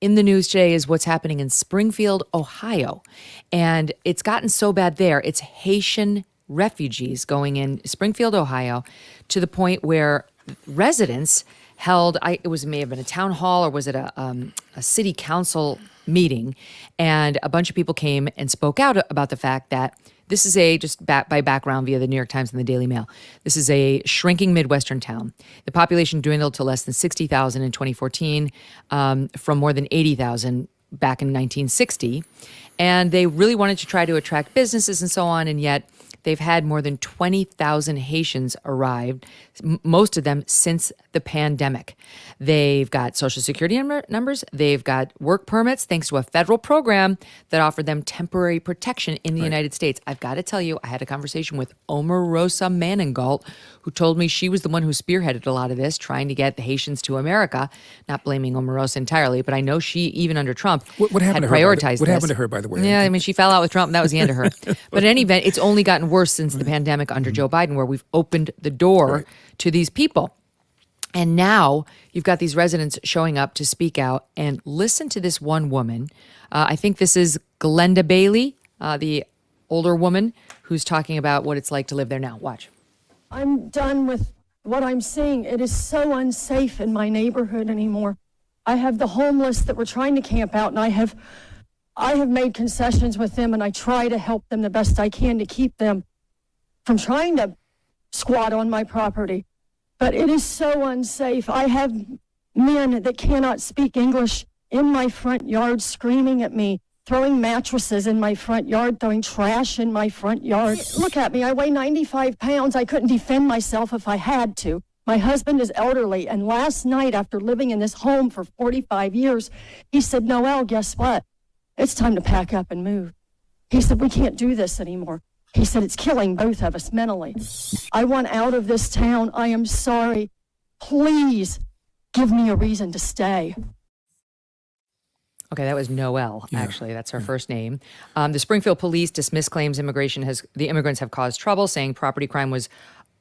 in the news today is what's happening in Springfield, Ohio. And it's gotten so bad there. It's Haitian refugees going in Springfield, Ohio, to the point where residents held, it may have been a town hall, or was it a city council meeting, and a bunch of people came and spoke out about the fact that this is by background via the New York Times and the Daily Mail, this is a shrinking Midwestern town. The population dwindled to less than 60,000 in 2014 from more than 80,000 back in 1960. And they really wanted to try to attract businesses and so on, and yet they've had more than 20,000 Haitians arrived, most of them since the pandemic. They've got Social Security numbers. They've got work permits thanks to a federal program that offered them temporary protection in the United States. I've got to tell you, I had a conversation with Omarosa Maningalt, who told me she was the one who spearheaded a lot of this, trying to get the Haitians to America. Not blaming Omarosa entirely, but I know she, even under Trump, what had prioritized What happened to her, by the way? Yeah, I mean, she fell out with Trump, and that was the end of her. But in any event, it's only gotten worse since the pandemic under Joe Biden, where we've opened the door to these people. And now you've got these residents showing up to speak out. And listen to this one woman. I think this is Glenda Bailey, the older woman, who's talking about what it's like to live there now. Watch. I'm done with what I'm seeing. It is so unsafe in my neighborhood anymore. I have the homeless that were trying to camp out, and I have made concessions with them, and I try to help them the best I can to keep them from trying to squat on my property. But it is so unsafe. I have men that cannot speak English in my front yard screaming at me, throwing mattresses in my front yard, throwing trash in my front yard. Look at me, I weigh 95 pounds. I couldn't defend myself if I had to. My husband is elderly, and last night, after living in this home for 45 years, he said, Noelle, guess what? It's time to pack up and move. He said, we can't do this anymore. He said, it's killing both of us mentally. I want out of this town. I am sorry. Please give me a reason to stay. Okay, that was Noelle, actually. That's her first name. The Springfield police dismissed claims the immigrants have caused trouble, saying property crime was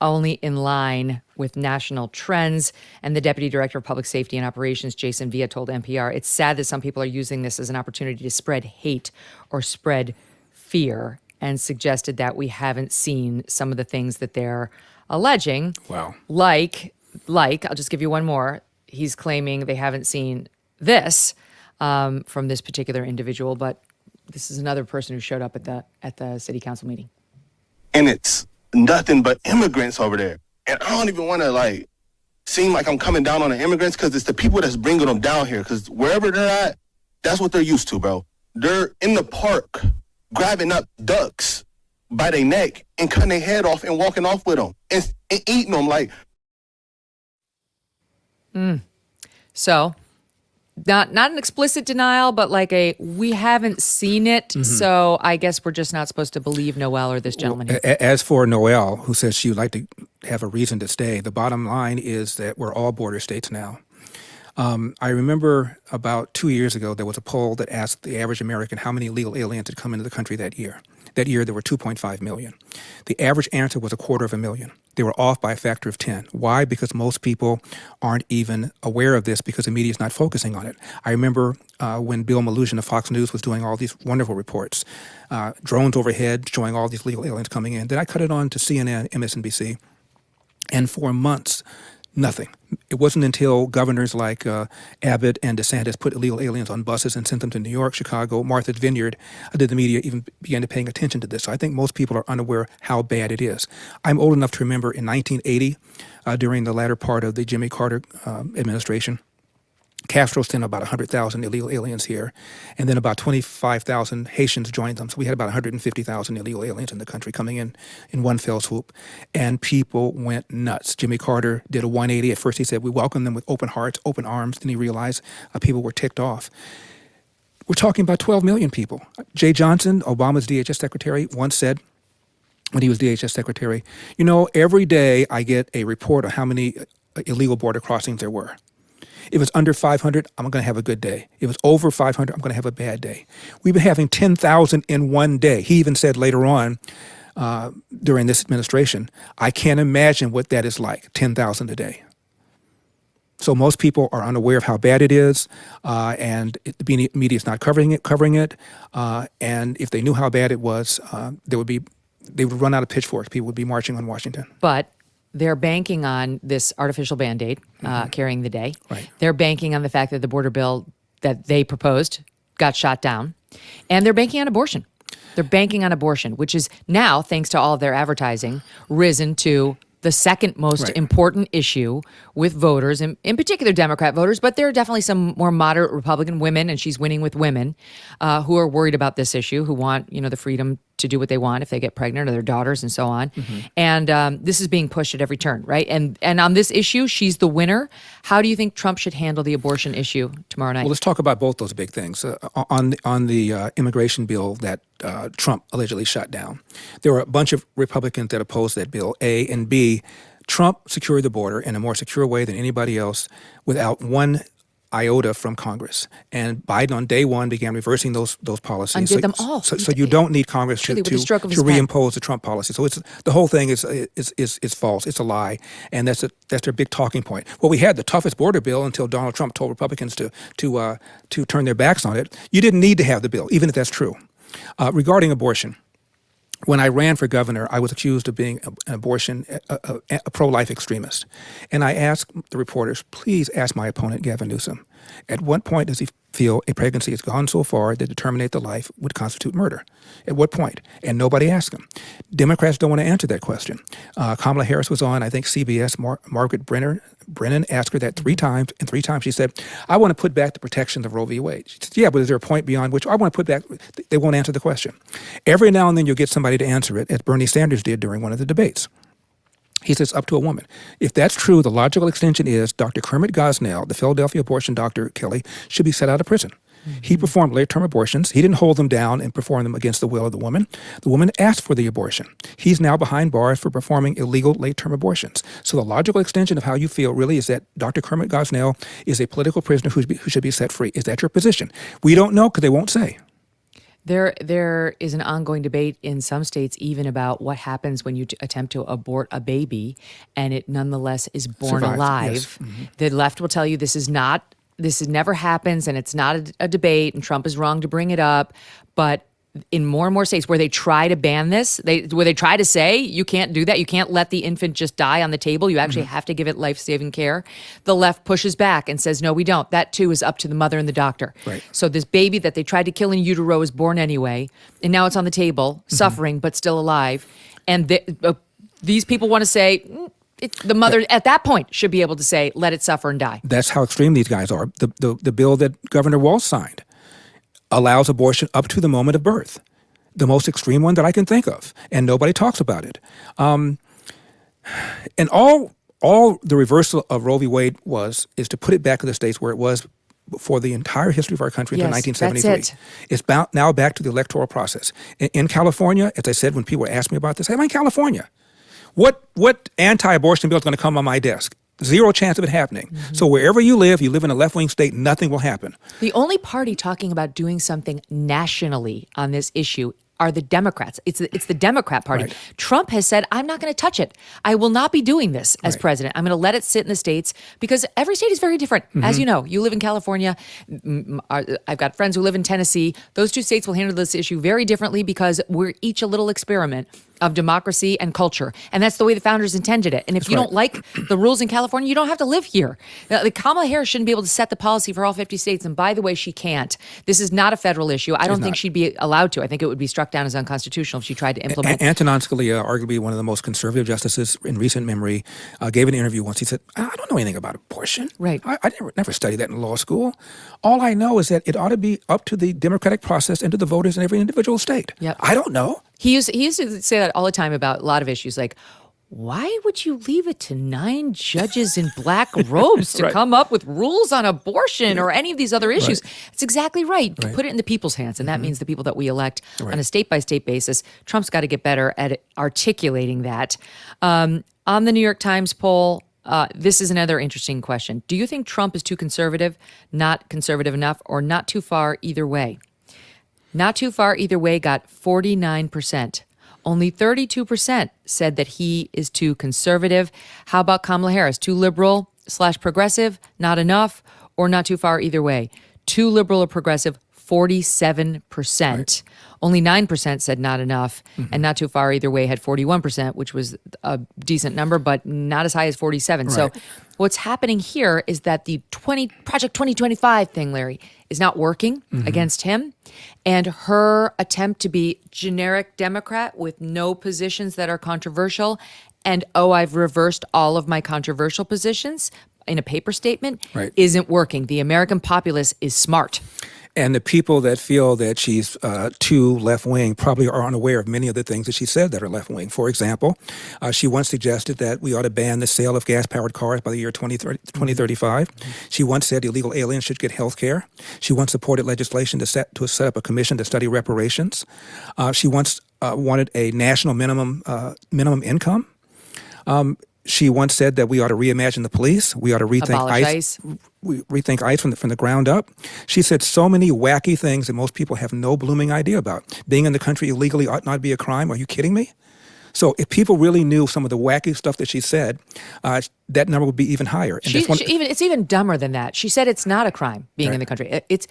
only in line with national trends. And the Deputy Director of Public Safety and Operations, Jason Villa, told NPR, it's sad that some people are using this as an opportunity to spread hate or spread fear, and suggested that we haven't seen some of the things that they're alleging. Wow. Like, I'll just give you one more. He's claiming they haven't seen this from this particular individual, but this is another person who showed up at the city council meeting. And it's nothing but immigrants over there. And I don't even want to seem like I'm coming down on the immigrants, because it's the people that's bringing them down here. Because wherever they're at, that's what they're used to, bro. They're in the park grabbing up ducks by their neck and cutting their head off and walking off with them and eating them So not an explicit denial, but we haven't seen it. Mm-hmm. So I guess we're just not supposed to believe Noelle or this gentleman. Well, as for Noelle, who says she would like to have a reason to stay, the bottom line is that we're all border states now. I remember about 2 years ago, there was a poll that asked the average American how many illegal aliens had come into the country that year. That year, there were 2.5 million. The average answer was 250,000. They were off by a factor of 10. Why? Because most people aren't even aware of this because the media is not focusing on it. I remember when Bill Malugin of Fox News was doing all these wonderful reports, drones overhead showing all these illegal aliens coming in. Then I cut it on to CNN, MSNBC, and for months, nothing. It wasn't until governors like Abbott and DeSantis put illegal aliens on buses and sent them to New York, Chicago, Martha's Vineyard, did the media even begin to paying attention to this. So I think most people are unaware how bad it is. I'm old enough to remember in 1980, during the latter part of the Jimmy Carter administration, Castro sent about 100,000 illegal aliens here, and then about 25,000 Haitians joined them. So we had about 150,000 illegal aliens in the country coming in one fell swoop, and people went nuts. Jimmy Carter did a 180. At first he said, we welcome them with open hearts, open arms. Then he realized people were ticked off. We're talking about 12 million people. Jay Johnson, Obama's DHS secretary, once said, when he was DHS secretary, every day I get a report on how many illegal border crossings there were. If it's under 500, I'm going to have a good day. If it's over 500, I'm going to have a bad day. We've been having 10,000 in one day. He even said later on during this administration, I can't imagine what that is like, 10,000 a day. So most people are unaware of how bad it is, and the media is not covering it. And if they knew how bad it was, they would run out of pitchforks. People would be marching on Washington. But they're banking on this artificial Band-Aid carrying the day. Right. They're banking on the fact that the border bill that they proposed got shot down. And they're banking on abortion. They're banking on abortion, which is now, thanks to all of their advertising, risen to the second most important issue with voters, in particular Democrat voters, but there are definitely some more moderate Republican women, and she's winning with women, who are worried about this issue, who want, the freedom to do what they want if they get pregnant or their daughters and so on. And this is being pushed at every turn, right? And on this issue, she's the winner. How do you think Trump should handle the abortion issue tomorrow night? Well, let's talk about both those big things. On the immigration bill that Trump allegedly shot down, there were a bunch of Republicans that opposed that bill, A, and B, Trump secured the border in a more secure way than anybody else without one iota from Congress. And Biden on day one began reversing those policies. Undid them all. So you don't need Congress to reimpose the Trump policy. So the whole thing is false. It's a lie, and that's their big talking point. Well, we had the toughest border bill until Donald Trump told Republicans to turn their backs on it. You didn't need to have the bill, even if that's true. Regarding abortion, when I ran for governor, I was accused of being a pro-life extremist. And I asked the reporters, please ask my opponent, Gavin Newsom, at what point does he feel a pregnancy has gone so far that to terminate the life would constitute murder? At what point? And nobody asked him. Democrats don't want to answer that question. Kamala Harris was on, I think, CBS. Margaret Brennan asked her that 3 times, and 3 times she said, I want to put back the protections of Roe v. Wade. She said, yeah, but is there a point beyond which I want to put back? They won't answer the question. Every now and then you'll get somebody to answer it, as Bernie Sanders did during one of the debates. He says, up to a woman. If that's true, the logical extension is Dr. Kermit Gosnell, the Philadelphia abortion doctor, Kelly, should be set out of prison. He performed late-term abortions. He didn't hold them down and perform them against the will of the woman. The woman asked for the abortion. He's now behind bars for performing illegal late-term abortions. So the logical extension of how you feel really is that Dr. Kermit Gosnell is a political prisoner who should be set free. Is that your position? We don't know because they won't say. There is an ongoing debate in some states even about what happens when you attempt to abort a baby and it nonetheless is born alive. Yes. Mm-hmm. The left will tell you this never happens and it's not a debate and Trump is wrong to bring it up. But in more and more states where they try to ban this, where they try to say you can't do that, you can't let the infant just die on the table, you actually have to give it life-saving care, the left pushes back and says, no, we don't. That too is up to the mother and the doctor. Right. So this baby that they tried to kill in utero is born anyway, and now it's on the table, suffering but still alive. And these people want to say, the mother at that point should be able to say, let it suffer and die. That's how extreme these guys are. The bill that Governor Walz signed allows abortion up to the moment of birth, the most extreme one that I can think of, and nobody talks about it. And all the reversal of Roe v. Wade is to put it back in the states where it was for the entire history of our country until 1973. That's it. It's now back to the electoral process. In California, as I said when people asked me about this, I'm in California. What anti-abortion bill is going to come on my desk? Zero chance of it happening. So wherever you live in a left-wing state, nothing will happen. The only party talking about doing something nationally on this issue are the Democrats. It's the Democrat Party. Right. Trump has said, I'm not going to touch it. I will not be doing this as president. I'm going to let it sit in the states because every state is very different. As you know, you live in California. I've got friends who live in Tennessee. Those 2 states will handle this issue very differently because we're each a little experiment of democracy and culture. And that's the way the founders intended it. And if you don't like the rules in California, you don't have to live here. Kamala Harris shouldn't be able to set the policy for all 50 states. And by the way, she can't. This is not a federal issue. I don't think she'd be allowed to. I think it would be struck down as unconstitutional if she tried to implement. Antonin Scalia, arguably one of the most conservative justices in recent memory, gave an interview once. He said, I don't know anything about abortion. Right. I never studied that in law school. All I know is that it ought to be up to the democratic process and to the voters in every individual state. Yep. I don't know. He used to say that all the time about a lot of issues, like, why would you leave it to 9 judges in black robes to come up with rules on abortion or any of these other issues? It's exactly right. Put it in the people's hands, and that means the people that we elect on a state-by-state basis. Trump's got to get better at articulating that. On the New York Times poll, this is another interesting question. Do you think Trump is too conservative, not conservative enough, or not too far either way? Not too far either way got 49%. Only 32% said that he is too conservative. How about Kamala Harris? Too liberal, / progressive, not enough, or not too far either way. Too liberal or progressive, 47%. Right. Only 9% said not enough, and not too far either way had 41%, which was a decent number, but not as high as 47. Right. So what's happening here is that the Project 2025 thing, Larry, is not working against him. And her attempt to be generic Democrat with no positions that are controversial, and I've reversed all of my controversial positions in a paper statement, isn't working. The American populace is smart. And the people that feel that she's too left-wing probably are unaware of many of the things that she said that are left-wing. For example, she once suggested that we ought to ban the sale of gas-powered cars by the year 2035. She once said illegal aliens should get health care. She once supported legislation to set up a commission to study reparations. She once wanted a national minimum income. She once said that we ought to reimagine the police. We ought to rethink ICE. Rethink ICE from the ground up. She said so many wacky things that most people have no blooming idea about. Being in the country illegally ought not be a crime. Are you kidding me? So if people really knew some of the wacky stuff that she said, that number would be even higher. And it's even dumber than that. She said it's not a crime being in the country. It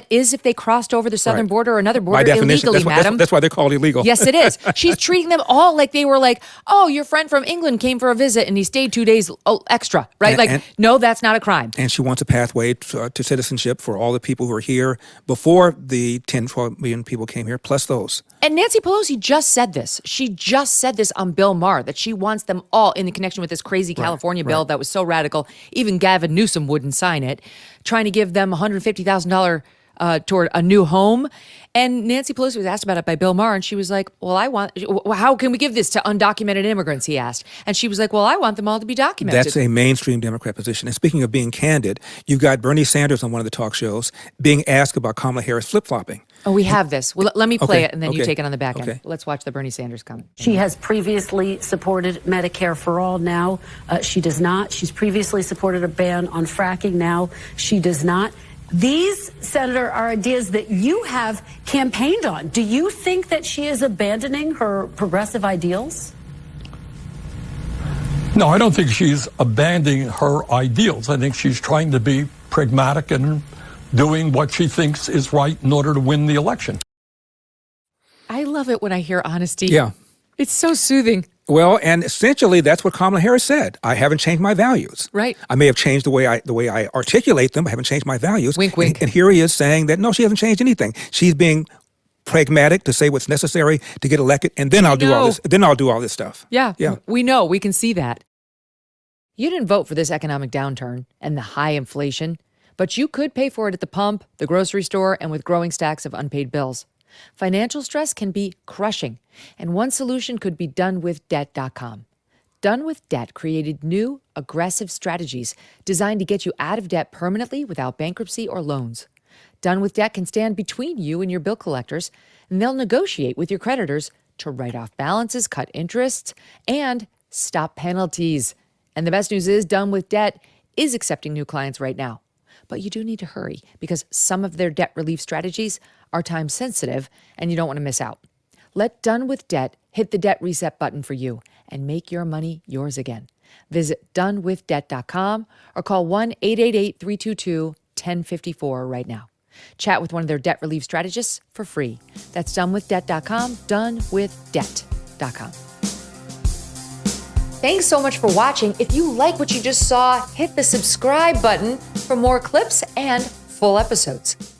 is if they crossed over the southern border or another border illegally, madam. That's why they're called illegal. Yes, it is. She's treating them all like they were like, oh, your friend from England came for a visit and he stayed 2 days extra, right? No, that's not a crime. And she wants a pathway to citizenship for all the people who are here before the 10, 12 million people came here, plus those. And Nancy Pelosi just said this. She just said this on Bill Maher, that she wants them all in the connection with this crazy California bill that was so radical, even Gavin Newsom wouldn't sign it, trying to give them $150,000 toward a new home. And Nancy Pelosi was asked about it by Bill Maher, and she was like, how can we give this to undocumented immigrants, he asked. And she was like, well, I want them all to be documented. That's a mainstream Democrat position. And speaking of being candid, you've got Bernie Sanders on one of the talk shows being asked about Kamala Harris flip-flopping. Oh, we have this. Well, let me play it, and then you take it on the back end. Let's watch the Bernie Sanders comment. She has previously supported Medicare for all. Now she does not. She's previously supported a ban on fracking. Now she does not. These, Senator, are ideas that you have campaigned on. Do you think that she is abandoning her progressive ideals? No, I don't think she's abandoning her ideals. I think she's trying to be pragmatic and doing what she thinks is right in order to win the election. I love it when I hear honesty. Yeah. It's so soothing. Well, and essentially that's what Kamala Harris said. I haven't changed my values. Right. I may have changed the way I articulate them. I haven't changed my values. Wink, wink. And here he is saying that, no, she hasn't changed anything. She's being pragmatic to say what's necessary to get elected, and then I'll do all this. Then I'll do all this stuff. Yeah. We know. We can see that. You didn't vote for this economic downturn and the high inflation, but you could pay for it at the pump, the grocery store, and with growing stacks of unpaid bills. Financial stress can be crushing, and one solution could be donewithdebt.com. Done with Debt created new, aggressive strategies designed to get you out of debt permanently without bankruptcy or loans. Done with Debt can stand between you and your bill collectors, and they'll negotiate with your creditors to write off balances, cut interests, and stop penalties. And the best news is Done with Debt is accepting new clients right now. But you do need to hurry because some of their debt relief strategies are time sensitive and you don't want to miss out. Let Done with Debt hit the debt reset button for you and make your money yours again. Visit donewithdebt.com or call 1-888-322-1054 right now. Chat with one of their debt relief strategists for free. That's donewithdebt.com, donewithdebt.com. Thanks so much for watching. If you like what you just saw, hit the subscribe button for more clips and full episodes.